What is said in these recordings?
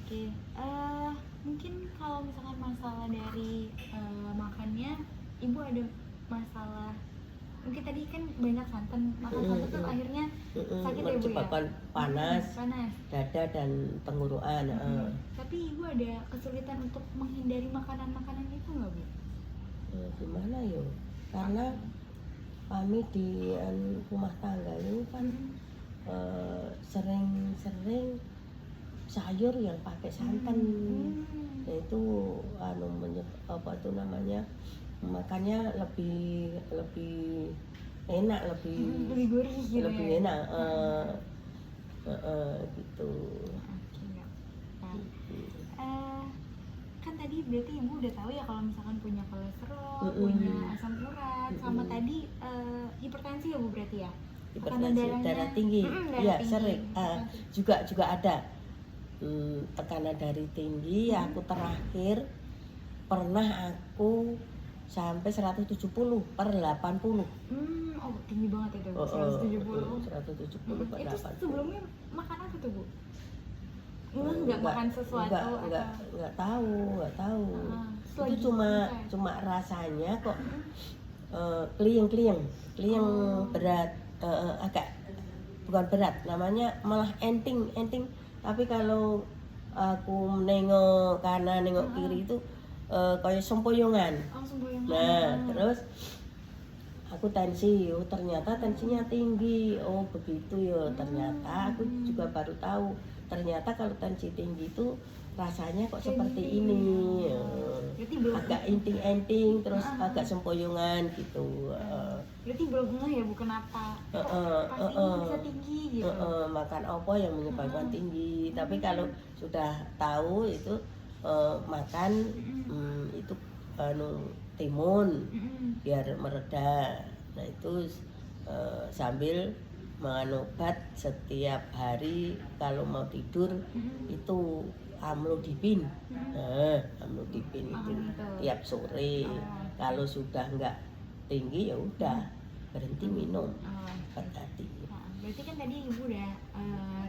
Oke, mungkin kalau misalkan masalah dari makannya, ibu ada masalah. Mungkin tadi kan banyak santan, makan santan tuh akhirnya sakit ya bu ya? Menyebabkan panas, Panas. dada dan tenggorokan. Tapi ibu ada kesulitan untuk menghindari makanan-makanan itu nggak bu? Gimana yo? Karena kami di rumah tangga ini kan sering-sering sayur yang pakai santan. Itu apa itu namanya, makannya lebih enak, lebih gurih gitu lebih ya? enak gitu. Kan tadi berarti ibu udah tahu ya kalau misalkan punya kolesterol, punya asam urat, sama tadi hipertensi ya bu berarti ya? Hipertensi, darah tinggi, ya sering. Juga ada tekanan darah tinggi. Aku terakhir pernah aku sampai 170/80. Oh tinggi banget itu, 170. 170/80. Itu sebelumnya makan apa tuh bu? Nggak makan sesuatu? Nggak tahu. Itu cuma rasanya kok kliyeng berat, agak bukan berat, namanya malah enting. Tapi kalau aku nengok kanan nengok kiri itu kayak sempoyongan. Nah terus aku tensi, ternyata tensinya tinggi. Oh begitu ya, ternyata aku juga baru tahu. Ternyata kalau tensi tinggi itu rasanya kok seperti ini, agak enting, terus agak sempoyongan gitu. Berarti belum ngeh ya bu kenapa pasti bisa tinggi gitu. Makan apa yang menyebabkan tinggi. Tapi kalau sudah tahu itu makan itu timun biar mereda. Nah itu sambil makan obat setiap hari. Kalau mau tidur itu amlodipin. Amlodipin itu tiap sore. Kalau sudah nggak tinggi ya udah berhenti minum obat tadi. Berarti kan tadi ibu udah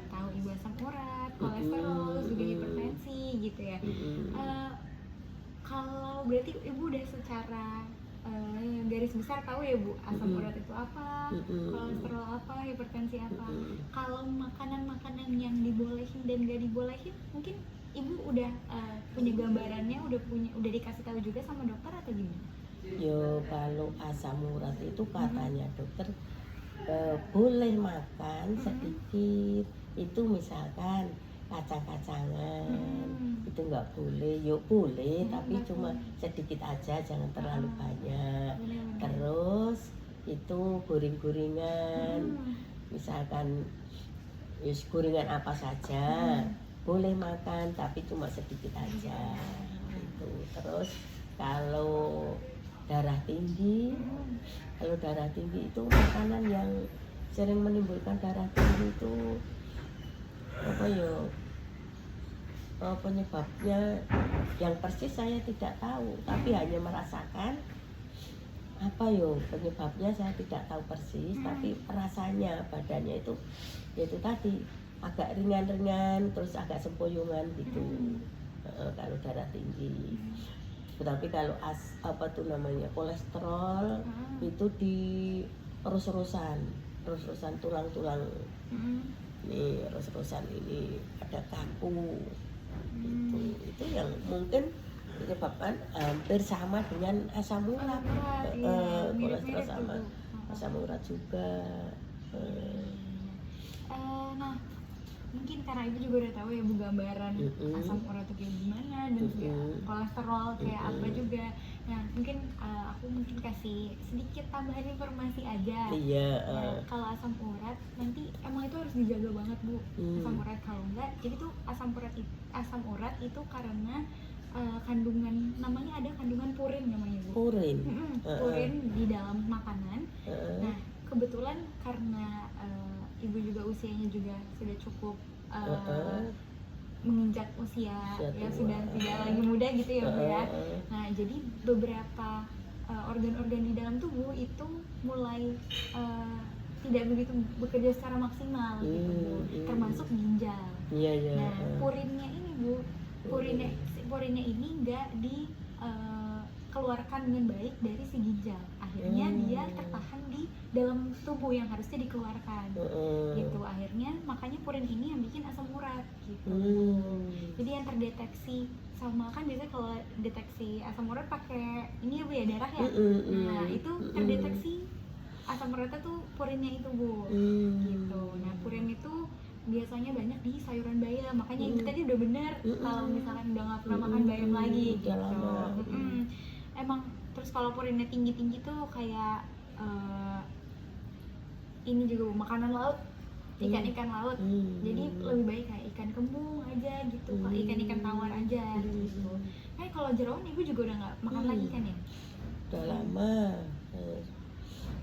tahu ibu asam urat, kolesterol, juga hipertensi gitu ya. Kalau berarti ibu udah secara garis besar tahu ya bu, asam urat itu apa, kolesterol apa, hipertensi apa. Kalau makanan-makanan yang dibolehin dan gak dibolehin, mungkin ibu udah punya gambarannya, udah dikasih tahu juga sama dokter atau gimana? Yo kalau asam urat itu katanya dokter boleh makan sedikit. Itu misalkan kacang-kacangan itu nggak boleh. Yuk boleh tapi cuma sedikit aja, jangan terlalu banyak. Terus itu gorengan, misalkan gorengan apa saja boleh makan tapi cuma sedikit aja gitu. Terus kalau darah tinggi itu makanan yang sering menimbulkan darah tinggi itu apa ya, penyebabnya yang persis saya tidak tahu, tapi hanya merasakan apa yo penyebabnya saya tidak tahu persis. Tapi rasanya badannya itu yaitu tadi agak ringan, terus agak sempoyongan gitu. Kalau darah tinggi. Tapi kalau kolesterol itu di terus-terusan tulang-tulang nih, terus-terusan ini ada kaku itu yang mungkin menyebabkan hampir sama dengan asam urat. Kolesterol sama asam urat juga. Nah mungkin karena ibu juga udah tahu ya bu gambaran asam urat itu kayak gimana dan juga kolesterol kayak apa juga. Nah mungkin aku kasih sedikit tambahan informasi aja. Kalau asam urat nanti emang itu harus dijaga banget bu, asam urat. Kalau enggak, jadi tuh asam urat itu karena kandungan, namanya ada kandungan purin namanya bu. Purin di dalam makanan. Nah kebetulan karena ibu juga usianya juga sudah cukup menginjak usia yang sudah tidak lagi muda gitu ya bu ya. Nah jadi beberapa organ-organ di dalam tubuh itu mulai tidak begitu bekerja secara maksimal gitu Bu. Termasuk ginjal. Iya, iya. Nah, purinnya ini Bu, purinnya ini nggak dikeluarkan dengan baik dari si ginjal. Akhirnya dia tertahan di dalam tubuh yang harusnya dikeluarkan. Gitu. Akhirnya makanya purin ini yang bikin asam urat gitu. Jadi yang terdeteksi sama kan biasanya kalau deteksi asam urat pakai ini ya Bu ya, darah ya. Nah, itu terdeteksi asam uratnya tuh purinnya itu Bu. Gitu. Nah, purin itu biasanya banyak di sayuran bayam, makanya ibu tadi udah bener kalau misalkan udah nggak pernah makan bayam lagi gitu. Emang terus kalau purinnya tinggi tuh kayak ini juga Bu, makanan laut, ikan-ikan laut. Jadi lebih baik kayak ikan kembung aja gitu, ikan-ikan tawar aja gitu. Kayak kalau jeroan ibu juga udah nggak makan lagi kan ya? Udah lama.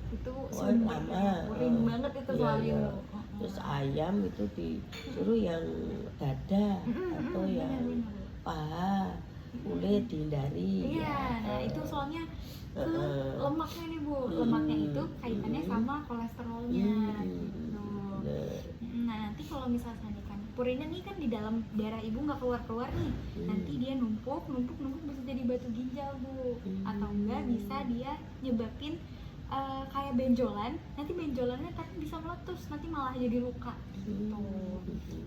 Itu lama. purin banget itu soalnya. Terus ayam itu disuruh yang dada atau yang paha, kulit dihindari. Iya, nah itu soalnya lemaknya nih Bu, lemaknya itu kaitannya sama kolesterolnya gitu. Nah nanti kalau misalnya kan purinnya nih kan di dalam darah ibu nggak keluar nih, nanti dia numpuk bisa jadi batu ginjal Bu, atau enggak bisa dia nyebabin kayak benjolan, nanti benjolannya tapi bisa meletus, nanti malah jadi luka gitu.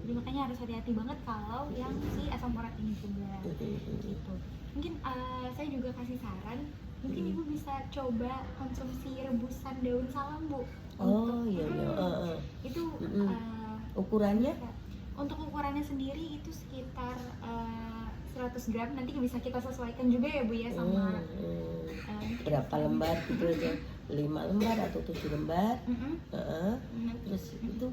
Jadi makanya harus hati-hati banget kalau yang si asam urat ini juga gitu. Mungkin saya juga kasih saran, mungkin ibu bisa coba konsumsi rebusan daun salam Bu. Itu ukurannya? Untuk ukurannya sendiri itu sekitar 100 gram, nanti bisa kita sesuaikan juga ya Bu ya sama berapa lembar gitu aja, 5 lembar atau 7 lembar. Terus itu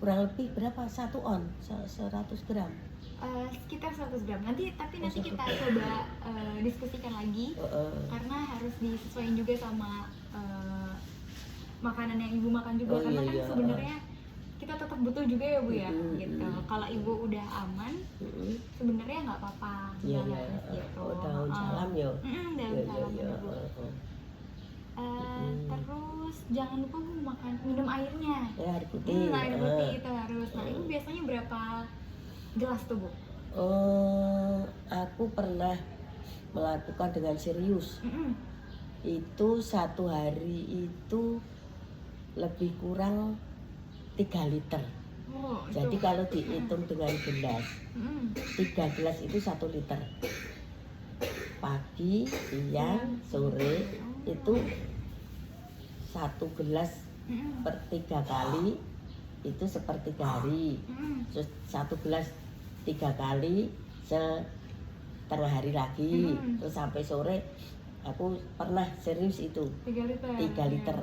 kurang lebih berapa? 1 on 100 gram? Sekitar 100 gram. Nanti kita coba diskusikan lagi karena harus disesuaikan juga sama makanan yang ibu makan juga. Karena kan sebenarnya kita tetap butuh juga ya Bu ya gitu. Kalau ibu udah aman sebenarnya nggak apa-apa. Iya, gitu. Daun salam ya. Daun salam Bu. Terus jangan lupa Bu minum airnya. Air putih. Air putih itu harus. Nah ibu biasanya berapa gelas tuh Bu? Aku pernah melakukan dengan serius. Itu 1 hari itu lebih kurang 3 liter. Jadi kalau dihitung dengan gelas, 3 gelas itu 1 liter. Pagi, siang, sore itu 1 gelas per 3 kali itu sepertiga hari. Terus 1 gelas 3 kali setengah hari lagi. Terus sampai sore aku pernah serius itu 3 liter. 3 liter.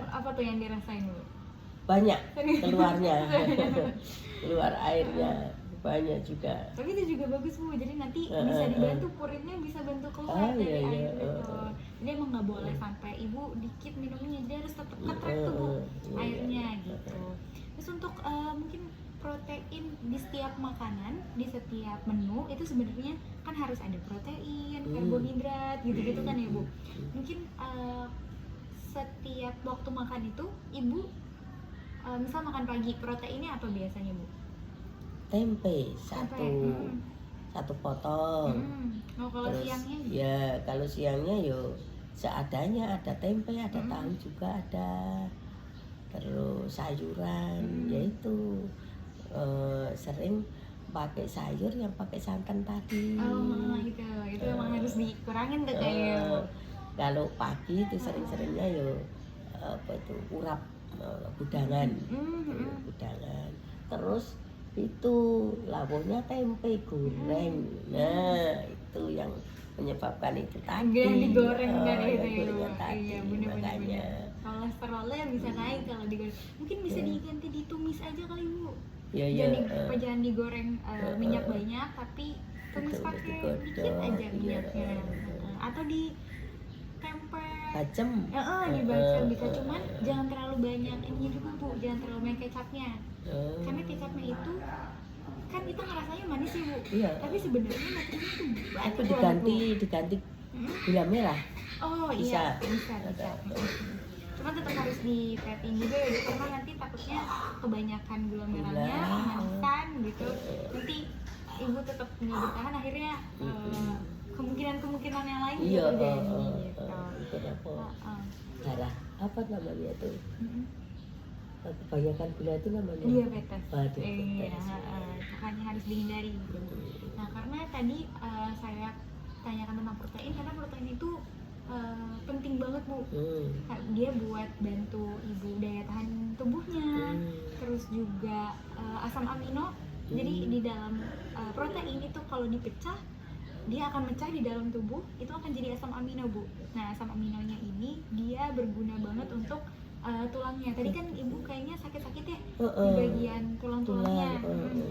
Apa tuh yang dirasain Bu? Banyak keluarnya. Keluar airnya banyak juga. Tapi itu juga bagus Bu, jadi nanti bisa dibantu purinnya, bisa bantu keluar dari air itu. Jadi emang nggak boleh sampai ibu dikit minumnya, jadi harus tetap ketrek tuh Bu airnya gitu. Terus untuk mungkin protein di setiap makanan, di setiap menu itu sebenarnya kan harus ada protein, karbohidrat gitu-gitu kan ya Bu. Mungkin setiap waktu makan itu ibu misal makan pagi, proteinnya apa biasanya Bu? Tempe satu potong. Kalau terus siangnya? Ya kalau siangnya yo seadanya, ada tempe, ada tahu juga ada. Terus sayuran, yaitu sering pakai sayur yang pakai santan tadi. Gitu. Itu memang harus dikurangin tuh kayaknya. Kalau pagi itu sering-seringnya yo urap budangan. Budangan. Terus itu lauknya tempe goreng. Nah itu yang menyebabkan itu tadi. Yang digoreng kan itu ya. Iya, bener-bener. Kolesterolnya bisa naik kalau digoreng. Mungkin bisa diganti ditumis aja kali Bu. Jangan digoreng minyak banyak, tapi tumis pakai dikit aja minyaknya. Atau di tempe bacem. Dibacem bisa, cuman jangan terlalu banyak ini juga Bu, jangan terlalu banyak kecapnya. Karena kecapnya itu kan kita ngerasanya manis ya Bu. Iya. Tapi sebenarnya nutrisinya itu banyak. Itu diganti gula merah. Bisa. Cuma tetap harus diperhatiin juga ya Bu, karena nanti takutnya kebanyakan gula merahnya, kemanisan gitu. Nanti ibu tetap nggak bertahan, akhirnya kemungkinan yang lain juga Iya, terjadi gitu. itu apa? Heeh. Darah apa namanya tuh? Mm-mm. Kebanyakan gula itu namanya Diabetes. diabetes. Iya, makanya harus dihindari. Nah, karena tadi saya tanyakan tentang protein, karena protein itu penting banget Bu. Dia buat bantu ibu daya tahan tubuhnya, terus juga asam amino. Jadi di dalam protein itu kalau dipecah, dia akan mecah di dalam tubuh, itu akan jadi asam amino Bu. Nah, asam aminonya ini dia berguna banget untuk tulangnya. Tadi kan ibu kayaknya sakit-sakit ya di bagian tulang-tulangnya.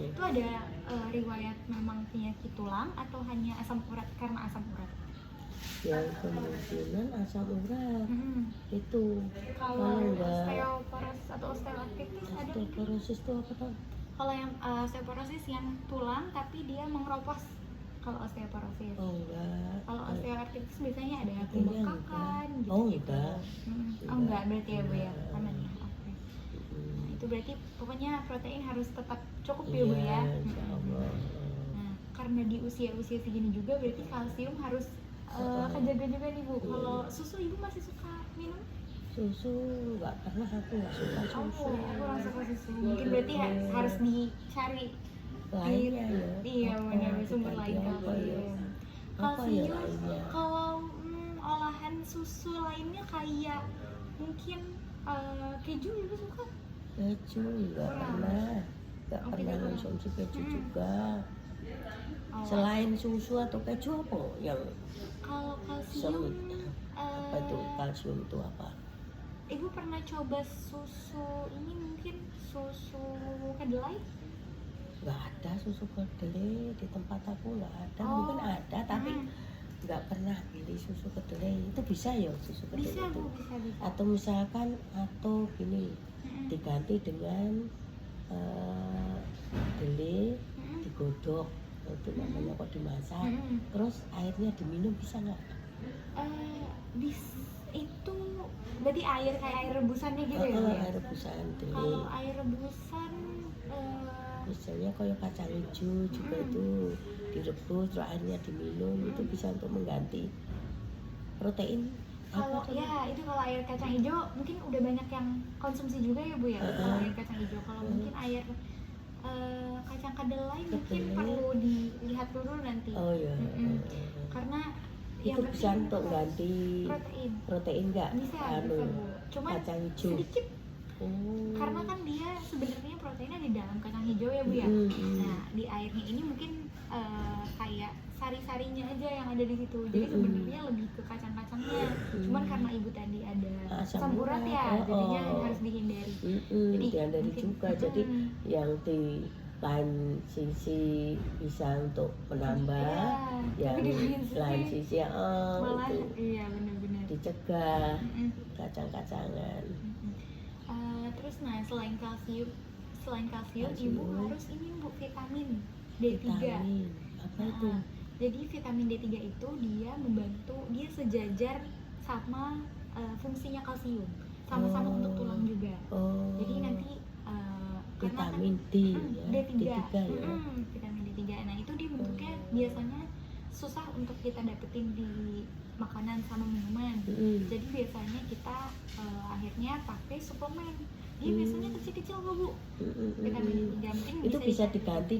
Itu ada riwayat memang penyakit tulang atau hanya asam urat, karena asam urat? Yang kemungkinan asam urat itu. Kalau enggak osteoporosis atau osteoartritis ada mungkin? osteoporosis itu apa tuh? Kalau yang osteoporosis yang tulang tapi dia mengeropos, kalau osteoporosis. Oh enggak. Kalau osteoartritis biasanya ada Kayaknya pembengkakan enggak. gitu. Oh enggak. Oh enggak berarti ya Bu ya, Enggak. aman ya. Oke. Nah, itu berarti pokoknya protein harus tetap cukup ya Bu ya. Insya Allah. Nah, karena di usia-usia segini juga berarti kalsium harus kejaga juga nih Bu. Kalau susu ibu masih suka minum? Susu enggak pernah, aku enggak suka susu. Oh, aku kurang suka susu. Mungkin berarti harus dicari Lainnya ya. Iya benar, Apa, sumber lain diganti apa ya? kalsium. Apa ya Kalsium lainnya? kalau olahan susu lainnya kayak mungkin keju ibu suka? Keju enggak pernah. Enggak Oh, pernah tidak pernah. konsumsi keju juga. Oh, Selain susu atau keju apa yang kalau kalsium apa itu kalsium itu apa? ibu pernah coba susu ini, mungkin susu kedelai? Nggak ada susu kedelai di tempat aku, nggak ada. Oh. Mungkin ada tapi nggak pernah beli susu kedelai. Itu bisa ya susu kedelai Bisa itu? Bu, bisa. Atau misalkan atau gini diganti dengan kedelai digodok, itu namanya kok dimasak, terus airnya diminum, bisa nggak? Itu berarti air kayak air rebusannya gitu ya Bu ya? Air rebusan kedelai. Kalau air rebusan Misalnya kayak kacang hijau juga itu direbus terus airnya diminum, itu bisa untuk mengganti protein. kalau ya itu kalau air kacang hijau mungkin udah banyak yang konsumsi juga ya Bu ya. Kalau air kacang hijau, kalau mungkin air kacang kedelai mungkin perlu dilihat dulu nanti. Oh iya. Karena Itu yang bisa penting untuk ganti protein nggak? bisa Bu. Cuman kacang hijau. sedikit, karena kan dia sebenarnya proteinnya di dalam kacang hijau ya Bu ya. Nah, di airnya ini mungkin kayak sari-sarinya aja yang ada di situ. Jadi sebenarnya lebih ke kacang-kacangnya. Cuman karena ibu tadi ada asam urat ya, jadinya harus dihindari. Jadi dihindari juga. Jadi yang di lain sisi bisa untuk menambah, yang lain sisi malah itu iya benar-benar dicegah kacang-kacangan. Terus nah selain kalsium ibu harus ini Bu, vitamin D3. Vitamin apa itu? Jadi vitamin D3 itu dia membantu, dia sejajar sama fungsinya kalsium, sama-sama untuk tulang juga. Jadi nanti Vitamin D ya, D3 ya. Vitamin D3. Nah itu dia bentuknya biasanya susah untuk kita dapetin di makanan sama minuman. Jadi biasanya kita akhirnya pakai suplemen. Dia biasanya kecil-kecil kok Bu. Vitamin D3 mungkin Itu bisa diganti